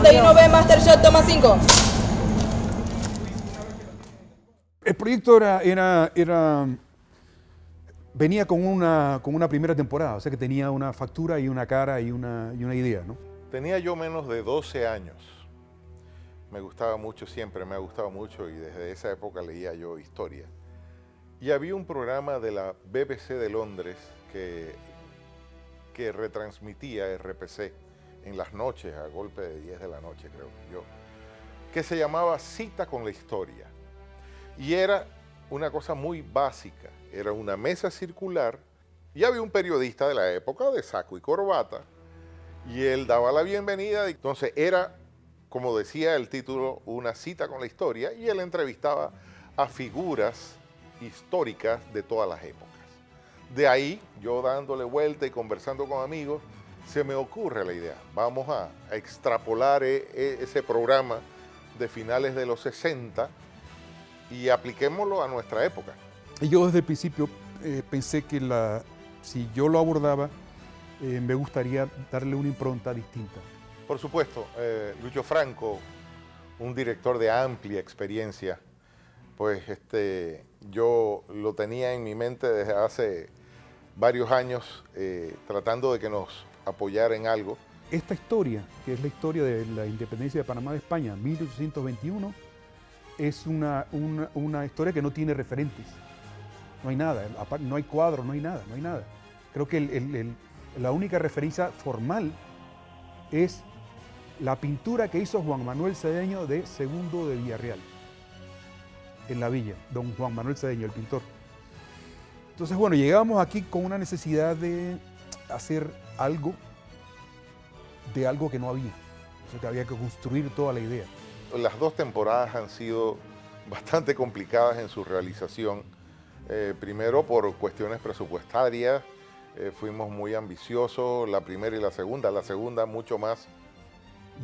49, Master Shot, toma 5. El proyecto venía con una primera temporada, o sea que tenía una factura y una cara y una idea, ¿no? Tenía yo menos de 12 años. Me gustaba mucho, siempre me ha gustado mucho, y desde esa época leía yo historia. Y había un programa de la BBC de Londres que retransmitía RPC en las noches, a golpe de 10 de la noche, creo yo, que se llamaba Cita con la Historia. Y era una cosa muy básica. Era una mesa circular y había un periodista de la época de saco y corbata y él daba la bienvenida. Entonces era, como decía el título, una cita con la historia, y él entrevistaba a figuras históricas de todas las épocas. De ahí, yo dándole vuelta y conversando con amigos, se me ocurre la idea. Vamos a extrapolar ese programa de finales de los 60 y apliquémoslo a nuestra época. Y yo desde el principio pensé que si yo lo abordaba, me gustaría darle una impronta distinta. Por supuesto, Lucho Franco, un director de amplia experiencia, pues yo lo tenía en mi mente desde hace varios años, tratando de que nos apoyara en algo. Esta historia, que es la historia de la independencia de Panamá de España, 1821, es una historia que no tiene referentes. No hay nada, no hay cuadros, no hay nada. Creo que la única referencia formal es la pintura que hizo Juan Manuel Cedeño de Segundo de Villarreal, en la villa, don Juan Manuel Cedeño, el pintor. Entonces, bueno, llegamos aquí con una necesidad de hacer algo de algo que no había. O sea, que había que construir toda la idea. Las 2 temporadas han sido bastante complicadas en su realización. Primero por cuestiones presupuestarias, fuimos muy ambiciosos, la primera y la segunda mucho más.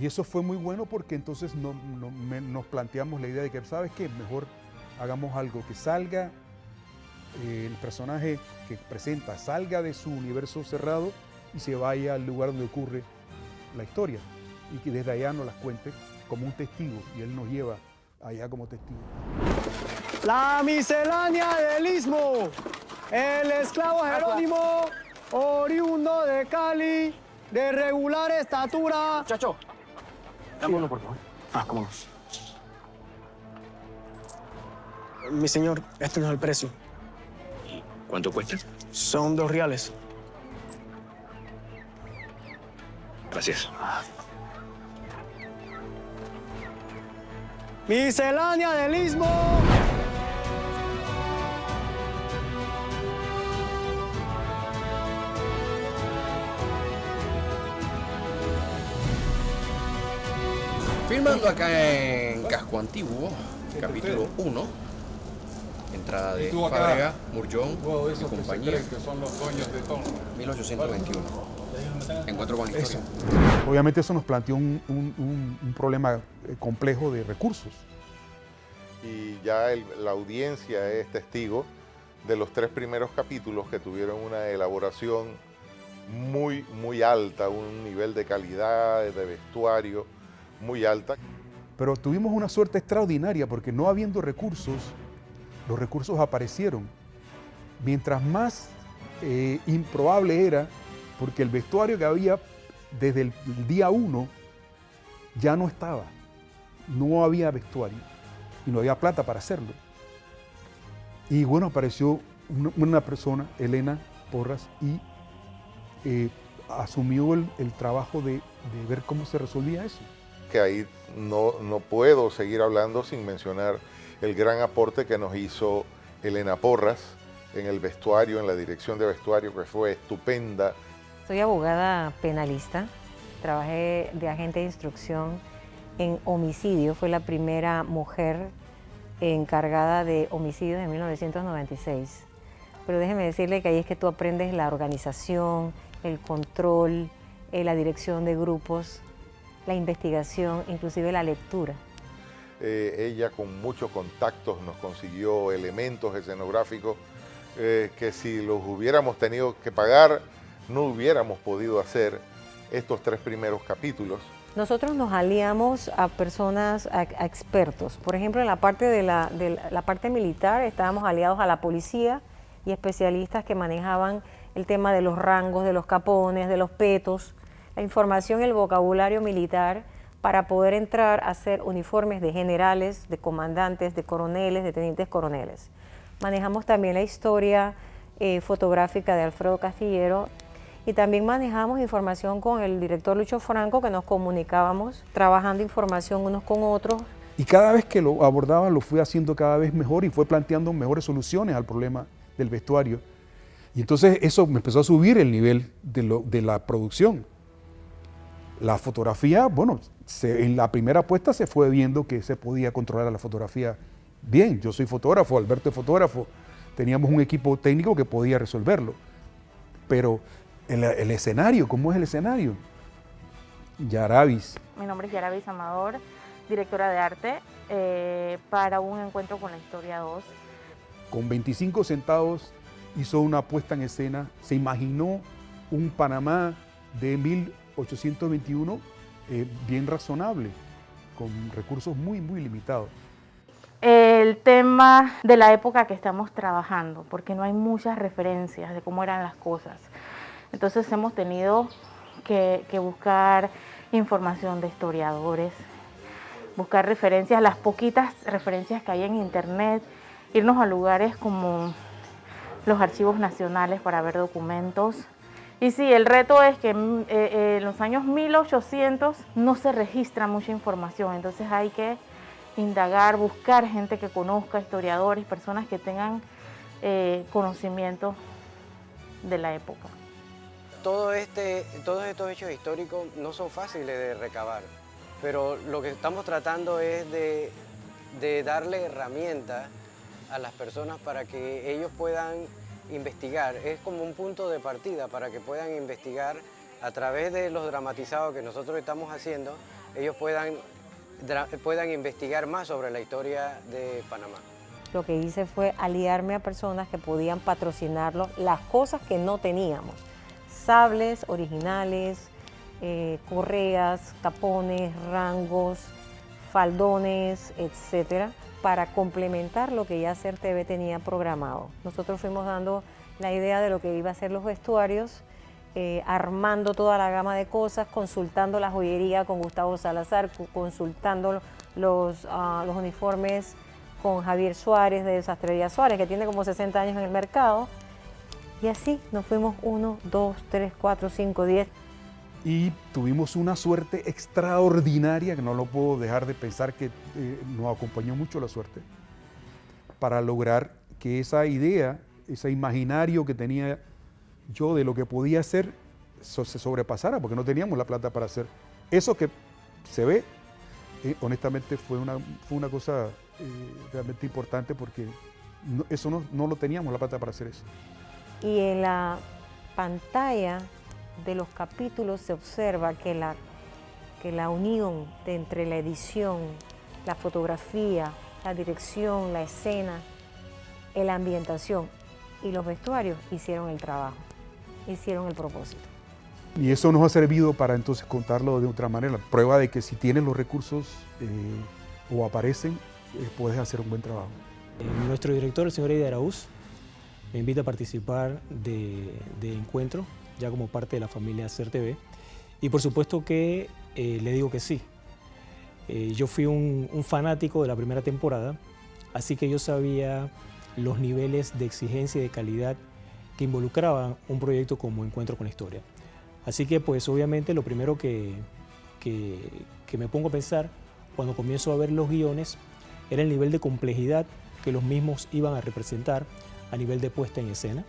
Y eso fue muy bueno porque entonces nos planteamos la idea de que, ¿sabes qué? Mejor hagamos algo que salga, el personaje que presenta salga de su universo cerrado y se vaya al lugar donde ocurre la historia, y que desde allá nos las cuente como un testigo, y él nos lleva allá como testigo. La miscelánea del Istmo, el esclavo Jerónimo, oriundo de Cali, de regular estatura. Chacho, dame uno, por favor. ¿Cómo no? Mi señor, este no es el precio. ¿Cuánto cuesta? Son 2 reales. Gracias. Miscelánea del Istmo. Filmando acá en Casco Antiguo, capítulo 1, entrada de Fábrega, Murllón y compañía, que son los dueños de todo. 1821. Encuentro con la historia. Obviamente eso nos planteó un problema complejo de recursos. Y ya la audiencia es testigo de los 3 primeros capítulos, que tuvieron una elaboración muy, muy alta, un nivel de calidad, de vestuario muy alta. Pero tuvimos una suerte extraordinaria porque no habiendo recursos, los recursos aparecieron. Mientras más improbable era, porque el vestuario que había desde el día 1 ya no estaba. No había vestuario y no había plata para hacerlo. Y bueno, apareció una persona, Elena Porras, y asumió el trabajo de ver cómo se resolvía eso. Que ahí no puedo seguir hablando sin mencionar el gran aporte que nos hizo Elena Porras en el vestuario, en la dirección de vestuario, que fue estupenda. Soy abogada penalista, trabajé de agente de instrucción en homicidio, fue la primera mujer encargada de homicidios en 1996. Pero déjeme decirle que ahí es que tú aprendes la organización, el control, la dirección de grupos, la investigación, inclusive la lectura. Ella con muchos contactos nos consiguió elementos escenográficos que si los hubiéramos tenido que pagar no hubiéramos podido hacer estos 3 primeros capítulos. Nosotros nos aliamos a personas, a expertos. Por ejemplo, en la parte de la parte militar estábamos aliados a la policía y especialistas que manejaban el tema de los rangos, de los capones, de los petos, la información y el vocabulario militar para poder entrar a hacer uniformes de generales, de comandantes, de coroneles, de tenientes coroneles. Manejamos también la historia fotográfica de Alfredo Castillero y también manejamos información con el director Lucho Franco, que nos comunicábamos trabajando información unos con otros. Y cada vez que lo abordaba lo fui haciendo cada vez mejor y fue planteando mejores soluciones al problema del vestuario. Y entonces eso me empezó a subir el nivel de la producción. La fotografía, bueno, en la primera puesta se fue viendo que se podía controlar la fotografía bien. Yo soy fotógrafo, Alberto es fotógrafo, teníamos un equipo técnico que podía resolverlo. Pero el escenario, ¿cómo es el escenario? Yaravis. Mi nombre es Yaravis Amador, directora de arte para un encuentro con la historia 2. Con 25 centavos hizo una puesta en escena, se imaginó un Panamá de 1821 bien razonable, con recursos muy, muy limitados. El tema de la época que estamos trabajando, porque no hay muchas referencias de cómo eran las cosas. Entonces hemos tenido que buscar información de historiadores, buscar referencias, las poquitas referencias que hay en internet, irnos a lugares como los archivos nacionales para ver documentos. Y sí, el reto es que en los años 1800 no se registra mucha información, entonces hay que indagar, buscar gente que conozca, historiadores, personas que tengan conocimiento de la época. Todos estos hechos históricos no son fáciles de recabar, pero lo que estamos tratando es de darle herramientas a las personas para que ellos puedan investigar. Es como un punto de partida para que puedan investigar a través de los dramatizados que nosotros estamos haciendo, ellos puedan investigar más sobre la historia de Panamá. Lo que hice fue aliarme a personas que podían patrocinarlo, las cosas que no teníamos. Sables originales, correas, tapones, rangos, faldones, etcétera, para complementar lo que ya CERTV tenía programado. Nosotros fuimos dando la idea de lo que iba a ser los vestuarios, armando toda la gama de cosas, consultando la joyería con Gustavo Salazar, consultando los uniformes con Javier Suárez de Sastrería Suárez, que tiene como 60 años en el mercado. Y así nos fuimos 1, 2, 3, 4, 5, 10. Y tuvimos una suerte extraordinaria, que no lo puedo dejar de pensar, que nos acompañó mucho la suerte, para lograr que esa idea, ese imaginario que tenía yo de lo que podía hacer, se sobrepasara, porque no teníamos la plata para hacer. Eso que se ve, honestamente, fue una cosa realmente importante, porque eso no lo teníamos la plata para hacer eso. Y en la pantalla de los capítulos se observa que la unión entre la edición, la fotografía, la dirección, la escena, la ambientación y los vestuarios hicieron el trabajo, hicieron el propósito. Y eso nos ha servido para entonces contarlo de otra manera. Prueba de que si tienes los recursos o aparecen, puedes hacer un buen trabajo. Nuestro director, el señor Eddie Araúz, me invita a participar de Encuentro, ya como parte de la familia CERTV, y por supuesto que le digo que sí. Yo fui un fanático de la primera temporada, así que yo sabía los niveles de exigencia y de calidad que involucraban un proyecto como Encuentro con la Historia. Así que pues obviamente lo primero que me pongo a pensar cuando comienzo a ver los guiones era el nivel de complejidad que los mismos iban a representar a nivel de puesta en escena.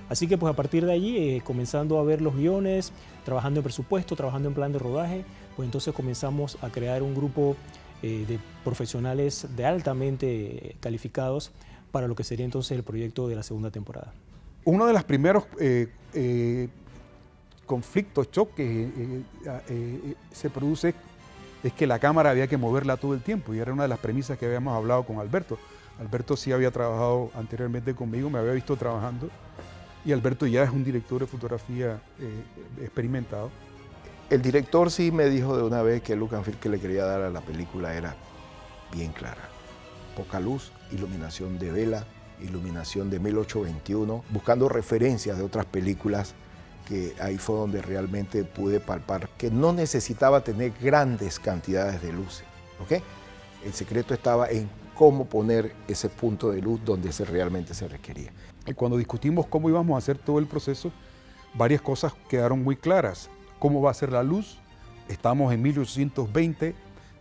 Así que pues a partir de allí, comenzando a ver los guiones, trabajando en presupuesto, trabajando en plan de rodaje, pues entonces comenzamos a crear un grupo de profesionales altamente calificados para lo que sería entonces el proyecto de la segunda temporada. Uno de los primeros conflictos, choques se produce es que la cámara había que moverla todo el tiempo, y era una de las premisas que habíamos hablado con Alberto. Alberto sí había trabajado anteriormente conmigo, me había visto trabajando, y Alberto ya es un director de fotografía experimentado. El director sí me dijo de una vez que el look and feel que le quería dar a la película era bien clara. Poca luz, iluminación de vela, iluminación de 1821, buscando referencias de otras películas, que ahí fue donde realmente pude palpar que no necesitaba tener grandes cantidades de luces, ¿ok? El secreto estaba en cómo poner ese punto de luz donde realmente se requería. Y cuando discutimos cómo íbamos a hacer todo el proceso, varias cosas quedaron muy claras. ¿Cómo va a ser la luz? Estamos en 1820,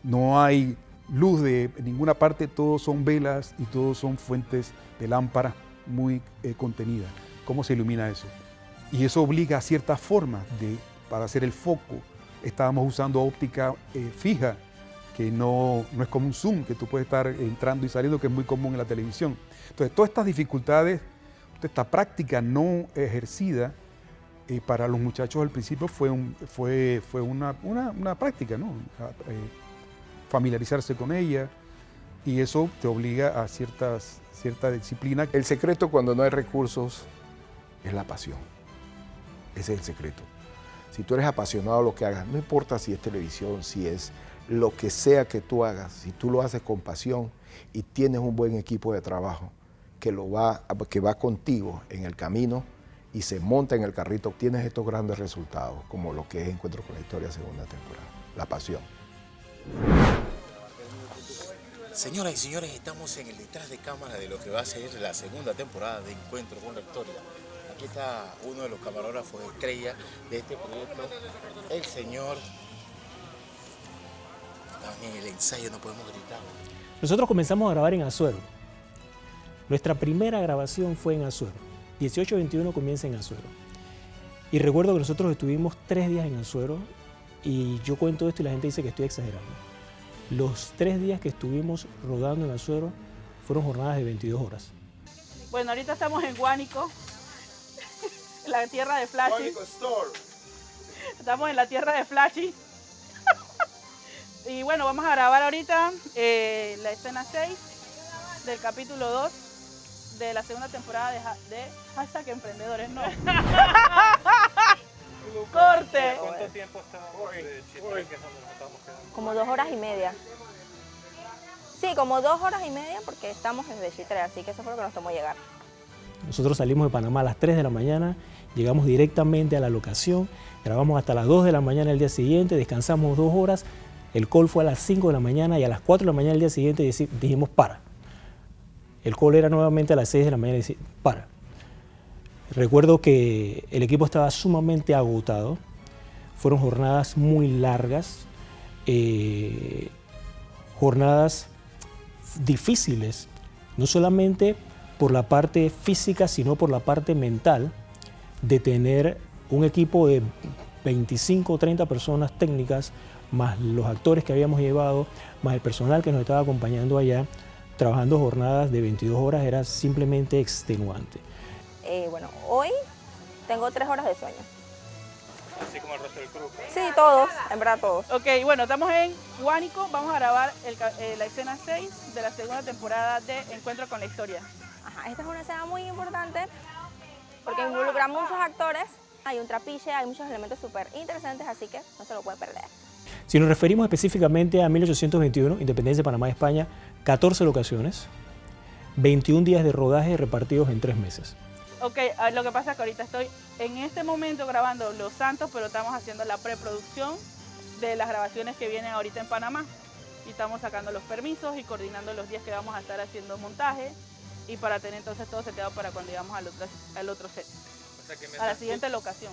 no hay luz de ninguna parte, todos son velas y todos son fuentes de lámpara muy contenidas. ¿Cómo se ilumina eso? Y eso obliga a ciertas formas para hacer el foco. Estábamos usando óptica fija, que no es como un zoom, que tú puedes estar entrando y saliendo, que es muy común en la televisión. Entonces, todas estas dificultades, esta práctica no ejercida, para los muchachos al principio fue una práctica, ¿no? Familiarizarse con ella, y eso te obliga a cierta disciplina. El secreto cuando no hay recursos es la pasión. Ese es el secreto. Si tú eres apasionado a lo que hagas, no importa si es televisión, si es lo que sea que tú hagas, si tú lo haces con pasión y tienes un buen equipo de trabajo que va contigo en el camino y se monta en el carrito, obtienes estos grandes resultados, como lo que es Encuentro con la Historia segunda temporada. La pasión. Señoras y señores, estamos en el detrás de cámara de lo que va a ser la segunda temporada de Encuentro con la Historia. Aquí está uno de los camarógrafos estrella de este proyecto, el señor. Estamos en el ensayo, no podemos gritar. Nosotros comenzamos a grabar en Azuero. Nuestra primera grabación fue en Azuero. 1821 comienza en Azuero. Y recuerdo que nosotros estuvimos 3 días en Azuero, y yo cuento esto y la gente dice que estoy exagerando. Los 3 días que estuvimos rodando en Azuero fueron jornadas de 22 horas. Bueno, ahorita estamos en Guánico, la tierra de Flashy. Guánico Store. Estamos en la tierra de Flashy. Y bueno, vamos a grabar ahorita la escena 6 del capítulo 2 de la segunda temporada de Hashtag Emprendedores, ¿no? ¡Corte! ¿Cuánto tiempo estábamos de Chitré, que es donde nos estábamos quedando? Como 2 horas y media. Sí, como 2 horas y media, porque estamos desde Chitré, así que eso fue lo que nos tomó llegar. Nosotros salimos de Panamá a las 3 de la mañana, llegamos directamente a la locación, grabamos hasta las 2 de la mañana el día siguiente, descansamos 2 horas, el call fue a las 5 de la mañana y a las 4 de la mañana el día siguiente dijimos para. El call era nuevamente a las 6 de la mañana y dijimos para. Recuerdo que el equipo estaba sumamente agotado, fueron jornadas muy largas, jornadas difíciles, no solamente por la parte física, sino por la parte mental, de tener un equipo de 25 o 30 personas técnicas, más los actores que habíamos llevado, más el personal que nos estaba acompañando allá, trabajando jornadas de 22 horas, era simplemente extenuante. Bueno, hoy tengo 3 horas de sueño. Así como el resto del grupo. Sí, todos, en verdad todos. Ok, bueno, estamos en Guánico, vamos a grabar la escena 6 de la segunda temporada de Encuentro con la Historia. Ajá, esta es una escena muy importante porque involucra a muchos actores, hay un trapiche, hay muchos elementos súper interesantes, así que no se lo pueden perder. Si nos referimos específicamente a 1821, Independencia de Panamá de España, 14 locaciones, 21 días de rodaje repartidos en 3 meses. Ok, lo que pasa es que ahorita estoy en este momento grabando Los Santos, pero estamos haciendo la preproducción de las grabaciones que vienen ahorita en Panamá. Y estamos sacando los permisos y coordinando los días que vamos a estar haciendo montaje, y para tener entonces todo seteado para cuando llegamos al otro set, O sea que a la siguiente locación.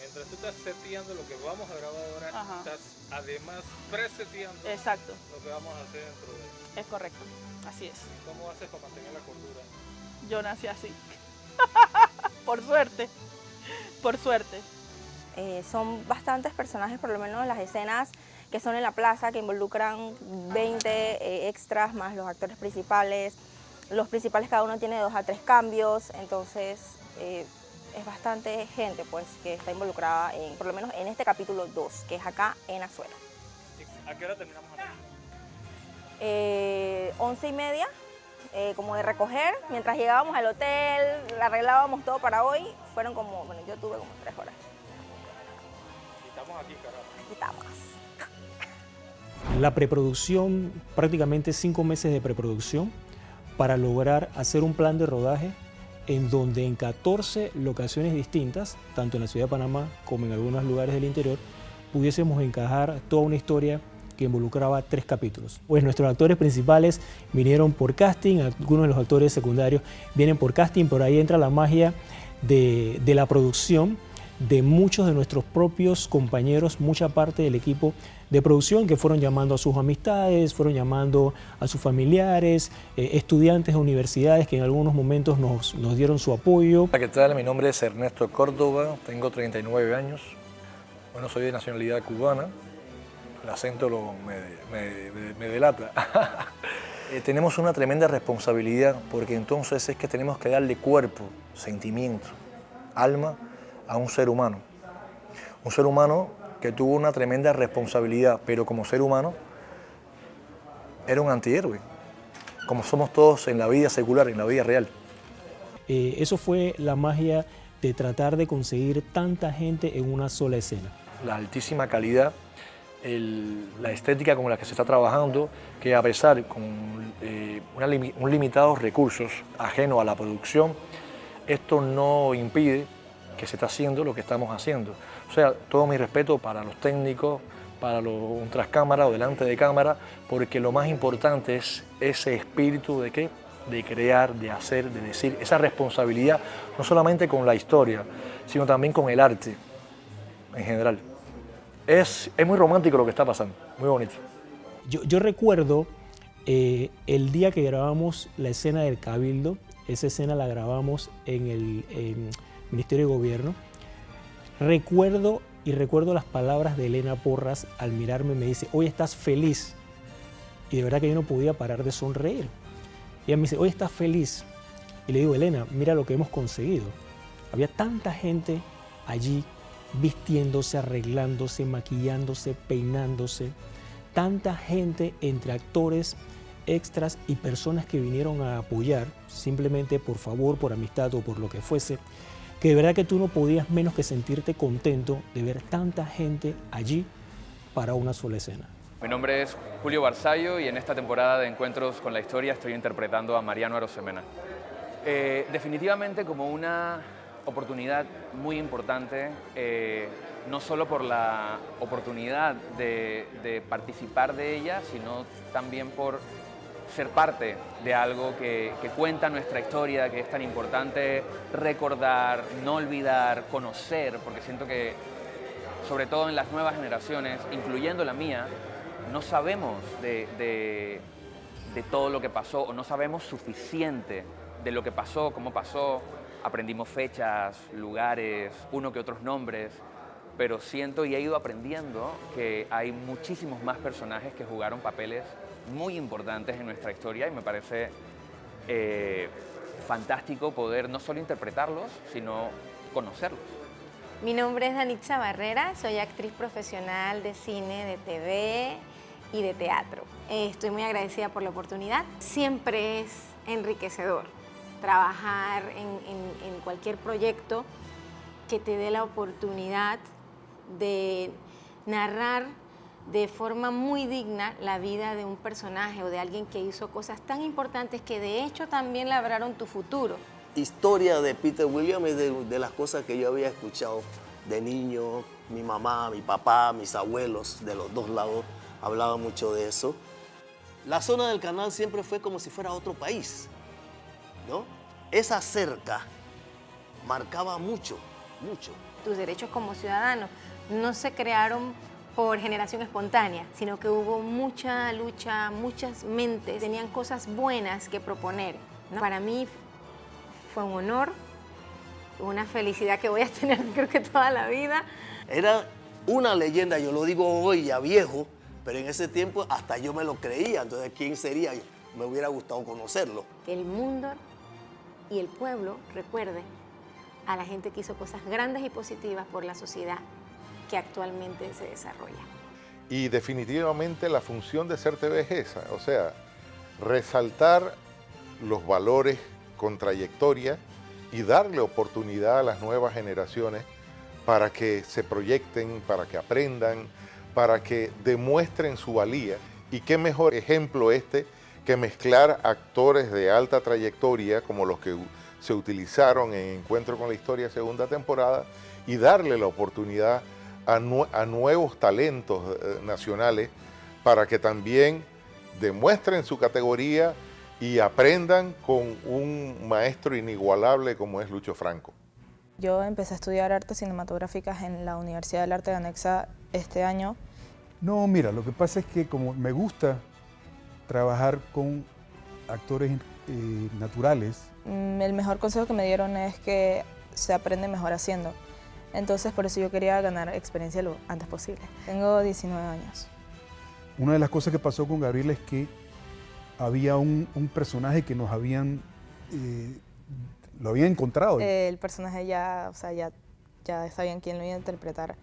Mientras tú estás seteando lo que vamos a grabar ahora, Ajá. estás además preseteando Exacto. lo que vamos a hacer dentro de... Es correcto, así es. ¿Cómo haces para mantener la cordura? Yo nací así. Por suerte, por suerte. Son bastantes personajes, por lo menos en las escenas que son en la plaza, que involucran 20 extras más los actores principales. Los principales cada uno tiene 2 a 3 cambios, entonces es bastante gente pues que está involucrada, por lo menos en este capítulo 2, que es acá en Azuero. ¿A qué hora terminamos aquí? 11:30, como de recoger, mientras llegábamos al hotel, arreglábamos todo para hoy, fueron como, bueno, yo tuve como 3 horas. Y estamos aquí, caramba. Aquí estamos. La preproducción, prácticamente 5 meses de preproducción para lograr hacer un plan de rodaje en donde en 14 locaciones distintas, tanto en la ciudad de Panamá como en algunos lugares del interior, pudiésemos encajar toda una historia que involucraba 3 capítulos. Pues nuestros actores principales vinieron por casting, algunos de los actores secundarios vienen por casting, por ahí entra la magia de la producción, de muchos de nuestros propios compañeros, mucha parte del equipo de producción que fueron llamando a sus amistades, fueron llamando a sus familiares, estudiantes de universidades que en algunos momentos nos dieron su apoyo. Hola, ¿qué tal? Mi nombre es Ernesto Córdoba, tengo 39 años, bueno, soy de nacionalidad cubana, el acento me delata. Tenemos una tremenda responsabilidad porque entonces es que tenemos que darle cuerpo, sentimiento, alma a un ser humano que tuvo una tremenda responsabilidad, pero como ser humano era un antihéroe, como somos todos en la vida secular, en la vida real. Eso fue la magia de tratar de conseguir tanta gente en una sola escena. La altísima calidad, la estética con la que se está trabajando, que a pesar con un limitados recursos ajeno a la producción, esto no impide que se está haciendo lo que estamos haciendo. O sea, todo mi respeto para los técnicos, para un tras cámara o delante de cámara, porque lo más importante es ese espíritu de ¿qué? De crear, de hacer, de decir, esa responsabilidad, no solamente con la historia, sino también con el arte en general. Es muy romántico lo que está pasando, muy bonito. Yo recuerdo el día que grabamos la escena del Cabildo, esa escena la grabamos en el Ministerio de Gobierno. Recuerdo las palabras de Elena Porras al mirarme, me dice, hoy estás feliz. Y de verdad que yo no podía parar de sonreír. Y ella me dice, hoy estás feliz. Y le digo, Elena, mira lo que hemos conseguido. Había tanta gente allí vistiéndose, arreglándose, maquillándose, peinándose. Tanta gente entre actores, extras y personas que vinieron a apoyar, simplemente por favor, por amistad o por lo que fuese, que de verdad que tú no podías menos que sentirte contento de ver tanta gente allí para una sola escena. Mi nombre es Julio Barzallo y en esta temporada de Encuentros con la Historia estoy interpretando a Mariano Arosemena. Definitivamente como una oportunidad muy importante, no solo por la oportunidad de participar de ella, sino también por ser parte de algo que cuenta nuestra historia, que es tan importante recordar, no olvidar, conocer, porque siento que, sobre todo en las nuevas generaciones, incluyendo la mía, no sabemos de todo lo que pasó, o no sabemos suficiente de lo que pasó, cómo pasó. Aprendimos fechas, lugares, uno que otros nombres, pero siento y he ido aprendiendo que hay muchísimos más personajes que jugaron papeles muy importantes en nuestra historia y me parece fantástico poder no solo interpretarlos, sino conocerlos. Mi nombre es Danitza Barrera, soy actriz profesional de cine, de TV y de teatro. Estoy muy agradecida por la oportunidad. Siempre es enriquecedor trabajar en cualquier proyecto que te dé la oportunidad de narrar de forma muy digna la vida de un personaje o de alguien que hizo cosas tan importantes que de hecho también labraron tu futuro. Historia de Peter Williams es de las cosas que yo había escuchado de niño. Mi mamá, mi papá, mis abuelos de los dos lados hablaban mucho de eso. La zona del canal siempre fue como si fuera otro país, ¿no? Esa cerca marcaba mucho, mucho. Tus derechos como ciudadano no se crearon por generación espontánea, sino que hubo mucha lucha, muchas mentes tenían cosas buenas que proponer, ¿no? Para mí fue un honor, una felicidad que voy a tener creo que toda la vida. Era una leyenda, yo lo digo hoy ya viejo, pero en ese tiempo hasta yo me lo creía, entonces ¿quién sería? Me hubiera gustado conocerlo. Que el mundo y el pueblo recuerde a la gente que hizo cosas grandes y positivas por la sociedad que actualmente se desarrolla. Y definitivamente la función de Ser TV es esa, o sea, resaltar los valores con trayectoria y darle oportunidad a las nuevas generaciones para que se proyecten, para que aprendan, para que demuestren su valía. Y qué mejor ejemplo que mezclar actores de alta trayectoria como los que se utilizaron en Encuentro con la Historia segunda temporada y darle la oportunidad a nuevos talentos nacionales para que también demuestren su categoría y aprendan con un maestro inigualable como es Lucho Franco. Yo empecé a estudiar artes cinematográficas en la Universidad del Arte de Anexa este año. No, mira, lo que pasa es que como me gusta trabajar con actores naturales. El mejor consejo que me dieron es que se aprende mejor haciendo. Entonces por eso yo quería ganar experiencia lo antes posible. Tengo 19 años. Una de las cosas que pasó con Gabriela es que había un personaje que nos habían, lo habían encontrado. El personaje ya sabían quién lo iba a interpretar.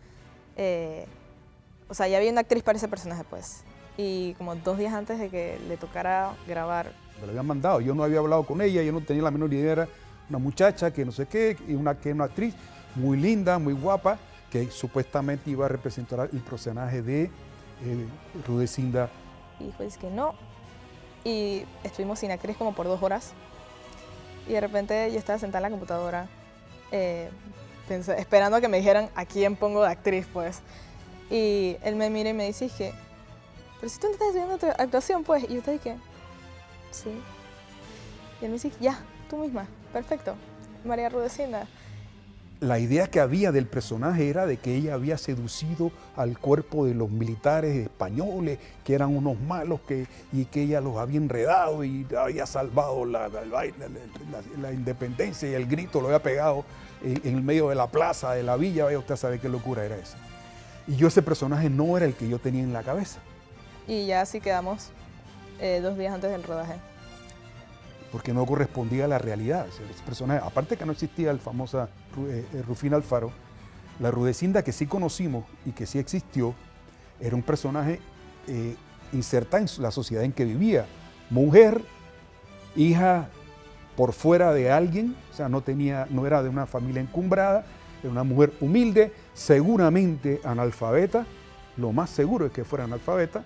O sea, ya había una actriz para ese personaje, pues. Y como 2 días antes de que le tocara grabar. Me lo habían mandado, yo no había hablado con ella, yo no tenía la menor idea, era una muchacha que no sé qué, y una actriz muy linda, muy guapa, que supuestamente iba a representar el personaje de Rudecinda. Y pues que no. Y estuvimos sin actriz como por 2 horas. Y de repente yo estaba sentada en la computadora, esperando a que me dijeran a quién pongo de actriz, pues. Y él me mira y me dice, que, pero si tú no estás estudiando actuación, pues. Y yo te dije, sí. Y él me dice, ya, tú misma, perfecto, María Rudecinda. La idea que había del personaje era de que ella había seducido al cuerpo de los militares españoles, que eran unos malos, y que ella los había enredado y había salvado la independencia, y el grito lo había pegado en el medio de la plaza, de la villa. Vaya usted a saber qué locura era esa. Y yo ese personaje no era el que yo tenía en la cabeza. Y ya así quedamos 2 días antes del rodaje. Porque no correspondía a la realidad. Ese personaje, aparte que no existía el famosa Rufina Alfaro, la Rudecinda que sí conocimos y que sí existió, era un personaje insertada en la sociedad en que vivía. Mujer, hija por fuera de alguien, o sea, no era de una familia encumbrada, era una mujer humilde, seguramente analfabeta, lo más seguro es que fuera analfabeta,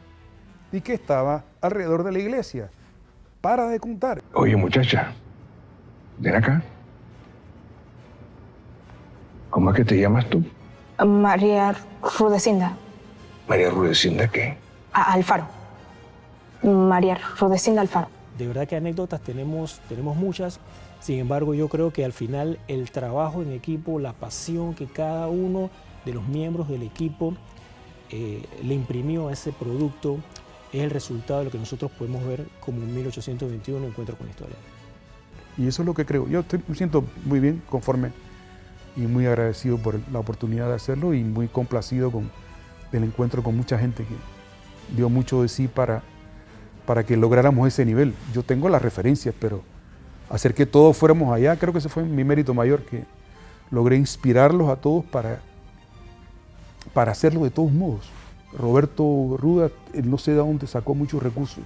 y que estaba alrededor de la iglesia. Para de contar. Oye, muchacha, ven acá. ¿Cómo es que te llamas tú? María Rudecinda. ¿María Rudecinda qué? Alfaro. María Rudecinda Alfaro. De verdad que anécdotas tenemos muchas. Sin embargo, yo creo que al final el trabajo en equipo, la pasión que cada uno de los miembros del equipo le imprimió a ese producto, es el resultado de lo que nosotros podemos ver como en 1821 Encuentro con la Historia. Y eso es lo que creo. Yo me siento muy bien, conforme y muy agradecido por la oportunidad de hacerlo y muy complacido con el encuentro con mucha gente que dio mucho de sí para que lográramos ese nivel. Yo tengo las referencias, pero hacer que todos fuéramos allá, creo que ese fue mi mérito mayor, que logré inspirarlos a todos para hacerlo de todos modos. Roberto Ruda, no sé de dónde sacó muchos recursos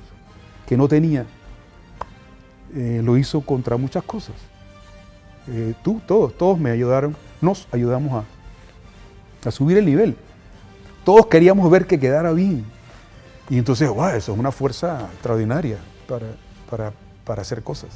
que no tenía. Lo hizo contra muchas cosas. Todos me ayudaron, nos ayudamos a subir el nivel. Todos queríamos ver que quedara bien. Y entonces, wow, eso es una fuerza extraordinaria para hacer cosas.